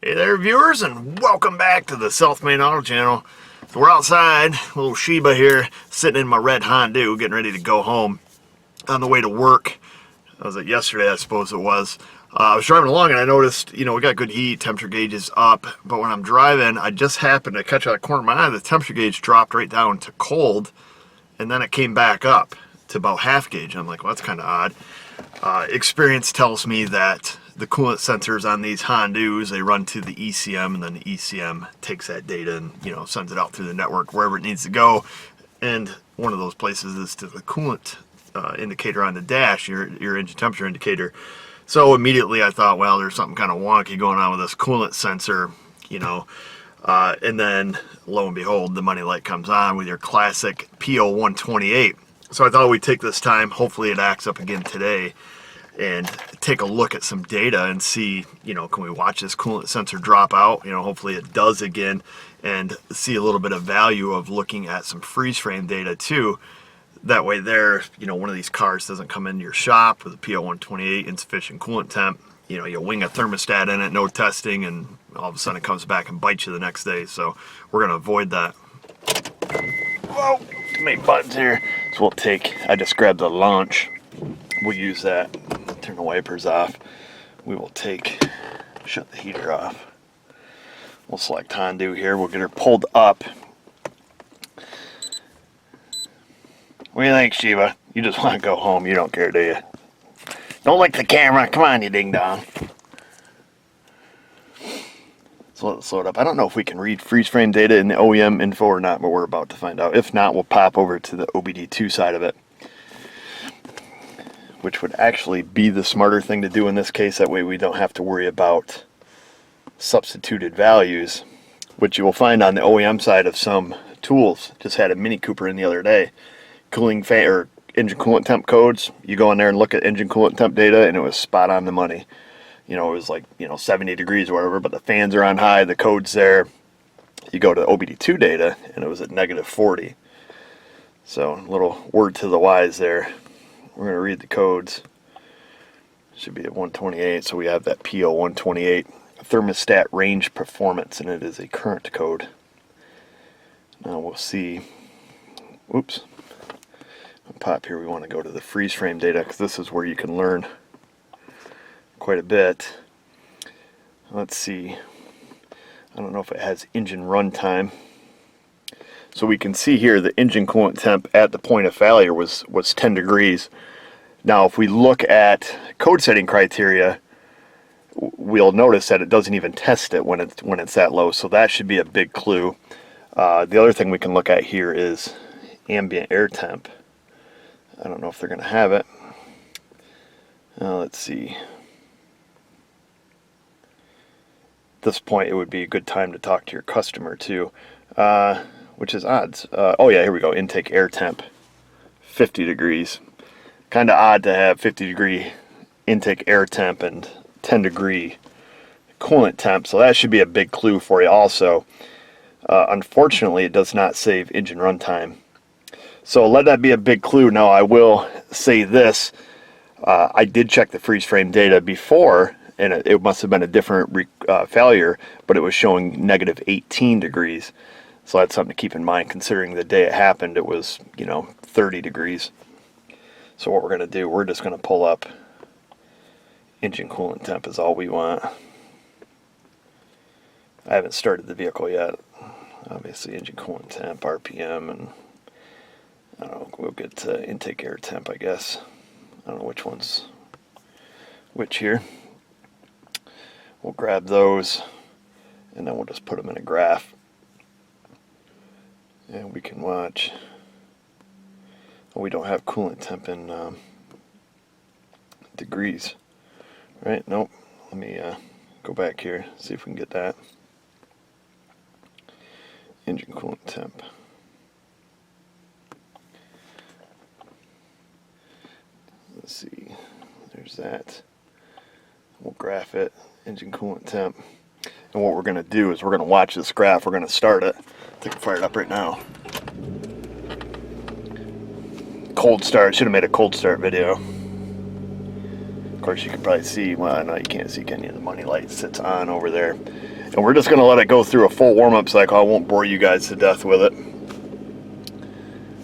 Hey there, viewers, and welcome back to the Self-Made Auto Channel. So we're outside, little Sheba here, sitting in my red Hondoo, getting ready to go home. On the way to work, was it yesterday, I suppose it was. I was driving along and I noticed, we got good heat, temperature gauge is up, but when I'm driving, I just happened to catch out of the corner of my eye, the temperature gauge dropped right down to cold, and then it came back up to about half gauge. I'm like, well, that's kind of odd. Experience tells me that the coolant sensors on these Hondoos, they run to the ECM, and then the ECM takes that data and sends it out through the network wherever it needs to go. And one of those places is to the coolant indicator on the dash, your engine temperature indicator. So immediately I thought, well, there's something kind of wonky going on with this coolant sensor, and then lo and behold, the money light comes on with your classic P0128. So I thought we'd take this time, hopefully it acts up again today, and take a look at some data and see, can we watch this coolant sensor drop out? Hopefully it does again, and see a little bit of value of looking at some freeze frame data too. That way there, one of these cars doesn't come into your shop with a P0128 insufficient coolant temp. You wing a thermostat in it, no testing, and all of a sudden it comes back and bites you the next day. So we're going to avoid that. Whoa, too many buttons here. So I just grabbed the launch. We'll use that. Turn the wipers off. We will shut the heater off. We'll select Hondoo here. We'll get her pulled up. What do you think, Sheba? You just want to go home. You don't care, do you? Don't lick the camera. Come on, you ding dong. So let's load up. I don't know if we can read freeze frame data in the OEM info or not, but we're about to find out. If not, we'll pop over to the OBD2 side of it, which would actually be the smarter thing to do in this case. That way we don't have to worry about substituted values, which you will find on the OEM side of some tools. Just had a Mini Cooper in the other day. Cooling fan or engine coolant temp codes. You go in there and look at engine coolant temp data, and it was spot on the money. It was like 70 degrees or whatever, but the fans are on high, the code's there. You go to OBD2 data, and it was at -40. So a little word to the wise there. We're going to read the codes. Should be at 128, so we have that P0128 thermostat range performance, and it is a current code. Now we'll see. Oops. Pop here. We want to go to the freeze frame data because this is where you can learn quite a bit. Let's see. I don't know if it has engine run time. So we can see here the engine coolant temp at the point of failure was 10 degrees. Now if we look at code setting criteria, we'll notice that it doesn't even test it when it's that low. So that should be a big clue. The other thing we can look at here is ambient air temp. I don't know if they're going to have it. Let's see. At this point, it would be a good time to talk to your customer too, which is odd. Oh yeah, here we go. Intake air temp, 50 degrees. Kind of odd to have 50 degree intake air temp and 10 degree coolant temp. So that should be a big clue for you also. Unfortunately, it does not save engine runtime. So let that be a big clue. Now I will say this, I did check the freeze frame data before, and it must have been a different failure, but it was showing -18 degrees. So that's something to keep in mind, considering the day it happened, it was, 30 degrees. So what we're going to do, we're just going to pull up engine coolant temp is all we want. I haven't started the vehicle yet. Obviously engine coolant temp, RPM, and I don't know, we'll get intake air temp, I guess. I don't know which one's which here. We'll grab those, and then we'll just put them in a graph. And we can watch. Oh, we don't have coolant temp in degrees. Right? Nope. Let me go back here, see if we can get that. Engine coolant temp. Let's see, there's that. We'll graph it, engine coolant temp. And what we're going to do is we're going to watch this graph. We're going to start it. I think I'll fire it up right now. Cold start. Should have made a cold start video. Of course, you can probably see, well, no, you can't see, can you? The money light sits on over there. And we're just going to let it go through a full warm-up cycle. I won't bore you guys to death with it.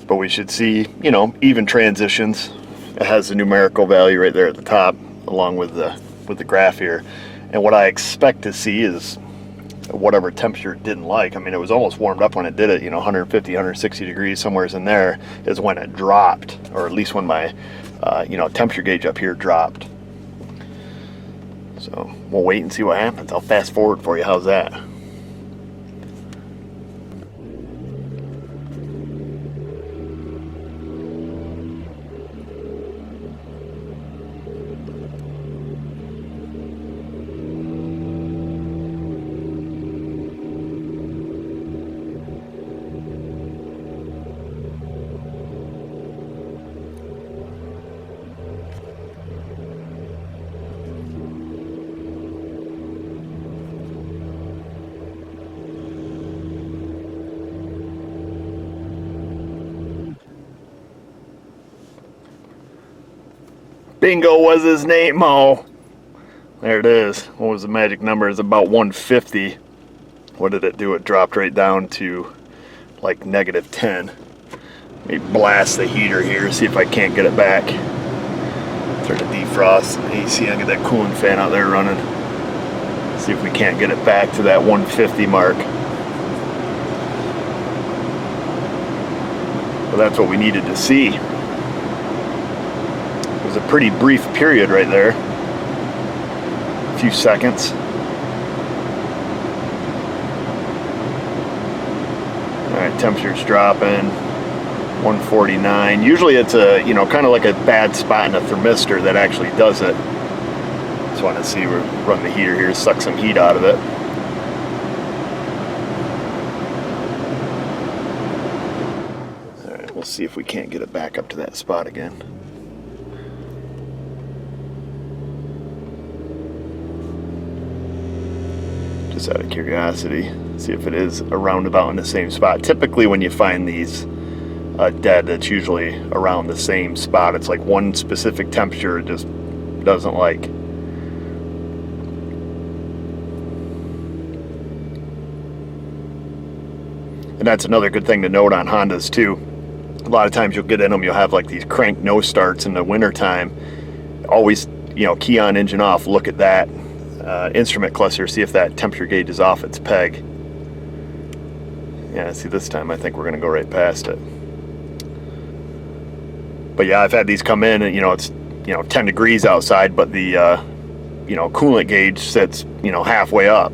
But we should see, you know, even transitions. It has the numerical value right there at the top, along with the graph here. And what I expect to see is whatever temperature it didn't like. I mean, it was almost warmed up when it did it, you know, 150, 160 degrees, somewhere in there is when it dropped, or at least when my, you know, temperature gauge up here dropped. So we'll wait and see what happens. I'll fast forward for you. How's that? Bingo was his name, oh. There it is. What was the magic number? It's about 150. What did it do? It dropped right down to like -10. Let me blast the heater here, see if I can't get it back. Start to defrost the AC. I'll get that cooling fan out there running. See if we can't get it back to that 150 mark. Well, that's what we needed to see. It was a pretty brief period right there. A few seconds. Alright, temperature's dropping. 149. Usually it's a, you know, kind of like a bad spot in a thermistor that actually does it. Just want to see, we're run the heater here, suck some heat out of it. Alright, we'll see if we can't get it back up to that spot again. Just out of curiosity, see if it is around about in the same spot. Typically when you find these dead, it's usually around the same spot. It's like one specific temperature it just doesn't like. And that's another good thing to note on Hondas too. A lot of times you'll get in them, you'll have like these crank no starts in the winter time. Always, you know, key on, engine off, look at that instrument cluster, see if that temperature gauge is off its peg. Yeah, see, this time I think we're going to go right past it. But yeah, I've had these come in and, you know, it's, you know, 10 degrees outside, but the, you know, coolant gauge sits, you know, halfway up.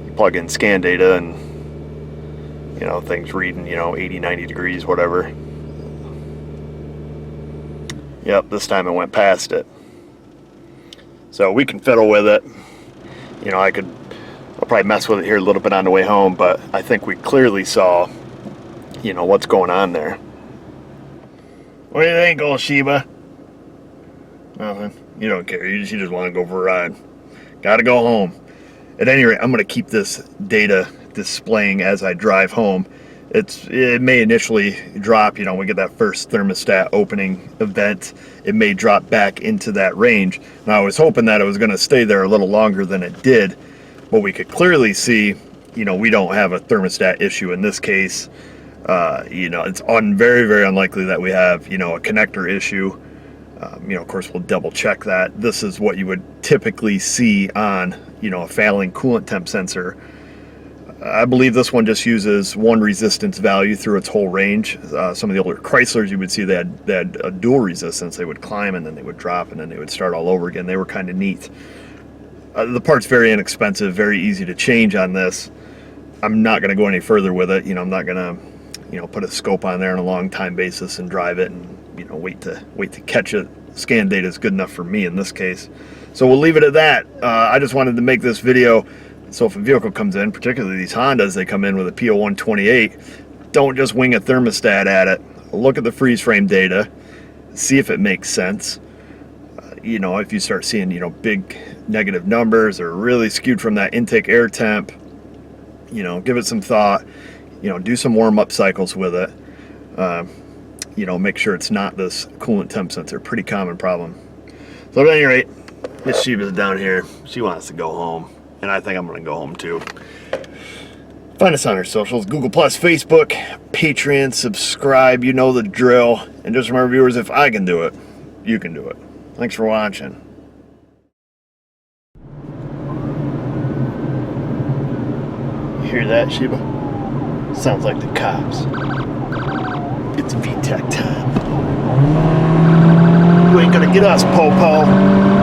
You plug in scan data and, you know, things reading, you know, 80, 90 degrees, whatever. Yep, this time it went past it. So we can fiddle with it. You know, I'll probably mess with it here a little bit on the way home, but I think we clearly saw, you know, what's going on there. What do you think, old Sheba? Nothing. You don't care. You just want to go for a ride. Gotta go home. At any rate, I'm going to keep this data displaying as I drive home. It may initially drop, you know, we get that first thermostat opening event, it may drop back into that range. And I was hoping that it was going to stay there a little longer than it did, but we could clearly see, you know, we don't have a thermostat issue in this case. You know, it's very, very unlikely that we have, you know, a connector issue. You know, of course, we'll double check that. This is what you would typically see on, you know, a failing coolant temp sensor. I believe this one just uses one resistance value through its whole range. Some of the older Chryslers, you would see they had a dual resistance. They would climb and then they would drop and then they would start all over again. They were kind of neat. The part's very inexpensive, very easy to change on this. I'm not going to go any further with it. You know, I'm not going to, you know, put a scope on there on a long time basis and drive it and, you know, wait to catch it. Scan data is good enough for me in this case. So we'll leave it at that. I just wanted to make this video. So if a vehicle comes in, particularly these Hondas, they come in with a P0128, don't just wing a thermostat at it. Look at the freeze frame data, see if it makes sense. You know, if you start seeing, you know, big negative numbers or really skewed from that intake air temp, you know, give it some thought, you know, do some warm-up cycles with it. You know, make sure it's not this coolant temp sensor, pretty common problem. So at any rate, Miss Sheba's down here, she wants to go home. and I think I'm gonna go home too. Find us on our socials, Google+, Facebook, Patreon, subscribe, you know the drill. And just remember, viewers, if I can do it, you can do it. Thanks for watching. You hear that, Sheba? Sounds like the cops. It's VTech time. You ain't gonna get us, Po-Po.